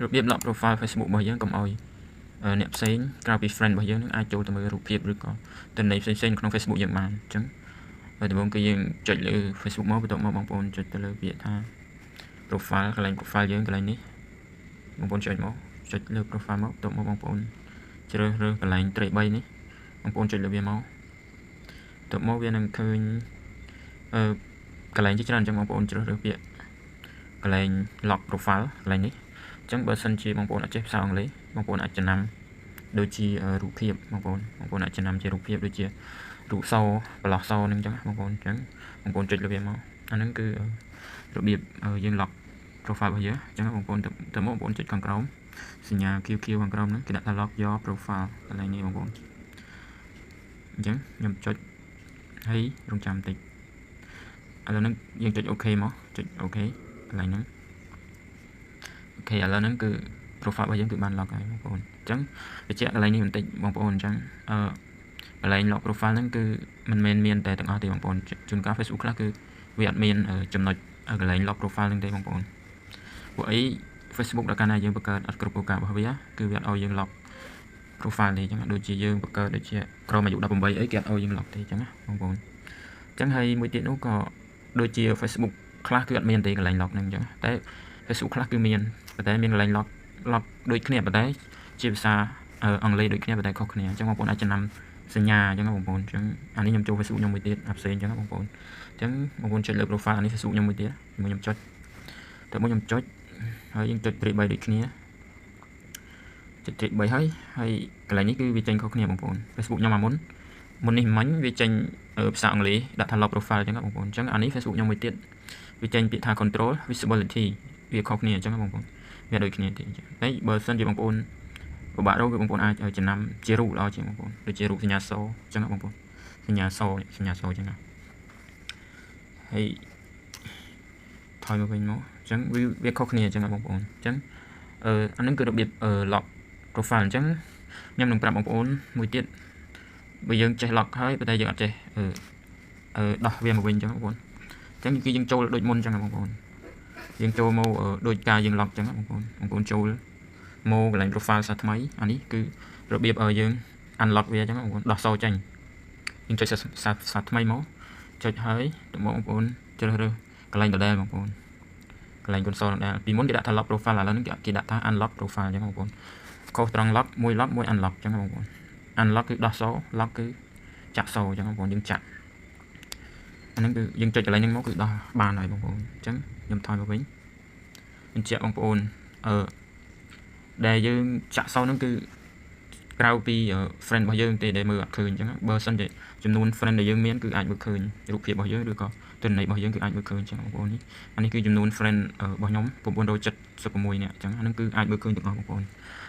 របៀប lock profile Facebook របស់យើងកុំឲ្យអ្នកផ្សេងក្រៅពី friend របស់យើងនឹងអាចចូលទៅមើលរូបភាពឬក៏ទិន្នន័យផ្សេងៗក្នុង Facebook យើងបានអញ្ចឹងដំបូងគឺយើងចុចលើ Facebook មកបន្ទាប់មកបងប្អូនចុចទៅលើពាក្យថា profile កន្លែង profile យើងកន្លែងនេះបងប្អូនចុចមកចុចលើ profile មកបន្ទាប់មកបងប្អូនជ្រើសរើសកន្លែងត្រី3នេះបងប្អូនចុចលើវាមកបន្ទាប់មកវានឹងឃើញកន្លែងជាច្រើនអញ្ចឹងបងប្អូនជ្រើសរើសពាក្យកន្លែង lock profile កន្លែងនេះអញ្ចឹងបើសិនជាបងប្អូនអត់ចេះភាសាអង់គ្លេសបងប្អូនអាចចំណាំដូចជារូបភាពបងប្អូនអាចចំណាំជារូបភាពដូចជារូបសប្រឡោះសនឹងអញ្ចឹងបងប្អូនអញ្ចឹងបងប្អូនចុចលើវាមកអាហ្នឹងគឺរបៀបយើង lock profile របស់យើងអញ្ចឹងបងប្អូនទៅមកបងប្អូនចុចខាងក្រោមសញ្ញា QQ ខាងក្រោមហ្នឹងគេដាក់ថា lock your profile កន្លែងនេះបងប្អូនអញ្ចឹងខ្ញុំចុចហើយរងចាំបន្តិចឥឡូវហ្នឹងយើងចុច OK មកចុច OK កន្លែងហ្នឹងអូខេឥឡូវហ្នឹងគឺ profile របស់យើងគឺបាន lock ហើយបងប្អូនអញ្ចឹងបញ្ជាក់កន្លែងនេះបន្តិចបងប្អូនអញ្ចឹងកន្លែង lock profile ហ្នឹងគឺមិនមែនមានតែទាំងអស់ទេបងប្អូនជួនកាល Facebook ខ្លះគឺវាអត់មានចំណុចកន្លែង lock profile ហ្នឹងទេបងប្អូនពួកអី Facebook ដល់កាលណាយើងបង្កើតអត់គ្រប់ឱកាសរបស់វាគឺវាអត់ឲ្យយើង lock profile ទេអញ្ចឹងដូចជាយើងបង្កើតដូចជាក្រោមអាយុ18អីគេអត់ឲ្យយើង lock ទេអញ្ចឹងណាបងប្អូនអញ្ចឹងហើយមួយទៀតនោះក៏ដូចជា Facebook ខ្លះគឺអត់មានទេកន្លែង lock ហ្នឹងអញ្ចឹងតែ Facebook ខ្លះគឺមានតែមានកន្លែង lock ដូចគ្នាតែជាភាសាអង់គ្លេសដូចគ្នាតែខុសគ្នាអញ្ចឹងបងប្អូនអាចចំណាំសញ្ញាអញ្ចឹងបងប្អូនអញ្ចឹងអានេះខ្ញុំចូល Facebook ខ្ញុំមួយទៀតអាផ្សេងអញ្ចឹងបងប្អូនអញ្ចឹងបងប្អូនចុចលើ profile អានេះ Facebook ខ្ញុំមួយទៀតខ្ញុំចុចតែមកខ្ញុំចុចហើយយើងចុចត្រី3ដូចគ្នាចុចត្រី3ហើយកន្លែងនេះគឺវាចេញខុសគ្នាបងប្អូន Facebook ខ្ញុំមុននេះមិញវាចេញភាសាអង់គ្លេសដាក់ថា lock profile អញ្ចឹងបងប្អូនអញ្ចឹងអានេះ Facebook ខ្ញុំមួយទៀតវាចេញពាក្យថា control visibility វាខុសគ្នាអញ្ចឹងបងប្អូនវាដូចគ្នាទេអញ្ចឹងហើយបើសិនជាបងប្អូនពិបាករកគឺបងប្អូនអាចចំណាំជារូបល្អជាងបងប្អូនដូចជារូបសញ្ញាសអញ្ចឹងបងប្អូនសញ្ញាសអញ្ចឹងហើយថយមកវិញមកអញ្ចឹងវាខុសគ្នាអញ្ចឹងបងប្អូនអញ្ចឹងអានឹងគឺរបៀប lock profile អញ្ចឹងខ្ញុំនឹងប្រាប់បងប្អូនមួយទៀតបើយើងចេះ lock ហើយប៉ុន្តែយើងអត់ចេះដោះវាមកវិញអញ្ចឹងបងប្អូនអញ្ចឹងគឺយើងចូលដូចមុនអញ្ចឹងបងប្អូនយើងចូលមកដូចការយើង lock អញ្ចឹងបងប្អូនចូលមកកន្លែង profile សាថ្មីអានេះគឺរបៀបយើង unlock វាអញ្ចឹងបងប្អូនដោះសចេញយើងចុចសាថ្មីមកចុចហើយទៅមកបងប្អូនជ្រើសរើសកន្លែងដដែលបងប្អូនកន្លែង console ដដែលពីមុនគេដាក់ថា lock profile ឥឡូវនេះគេដាក់ថា unlock profile អញ្ចឹងបងប្អូនខុសត្រង់ lock មួយ lock មួយ unlock អញ្ចឹងបងប្អូន unlock គឺដោះស lock គឺចាក់សអញ្ចឹងបងប្អូនយើងចាក់អាហ្នឹងគឺយើងចុចកន្លែងហ្នឹងមកគឺដោះបានហើយបងប្អូនអញ្ចឹងខ្ញុំថយមកវិញបញ្ជាក់បងប្អូនដែលយើងចាក់សហ្នឹងគឺក្រៅពី friend របស់យើងទេដែលមើលអត់ឃើញអញ្ចឹងបើសិនជាចំនួន friend ដែលយើងមានគឺអាចមើលឃើញរូបភាពរបស់យើងឬក៏ទិន្នន័យរបស់យើងគឺអាចមើលឃើញអញ្ចឹងបងប្អូននេះអានេះគឺចំនួន friend របស់ខ្ញុំ976នាក់អញ្ចឹងអាហ្នឹងគឺអាចមើលឃើញទាំងអស់បងប្អូន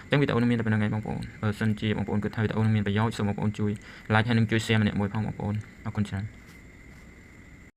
អញ្ចឹងវីដេអូនេះមានតែប៉ុណ្្នឹងឯងបងប្អូនបើសិនជាបងប្អូនគិតថាវីដេអូនេះមានប្រយោជន៍សូមបងប្អូនជួយ like ហើយនិងជួយ share ម្នាក់មួយផងបងប្អូនអរគុណច្រើន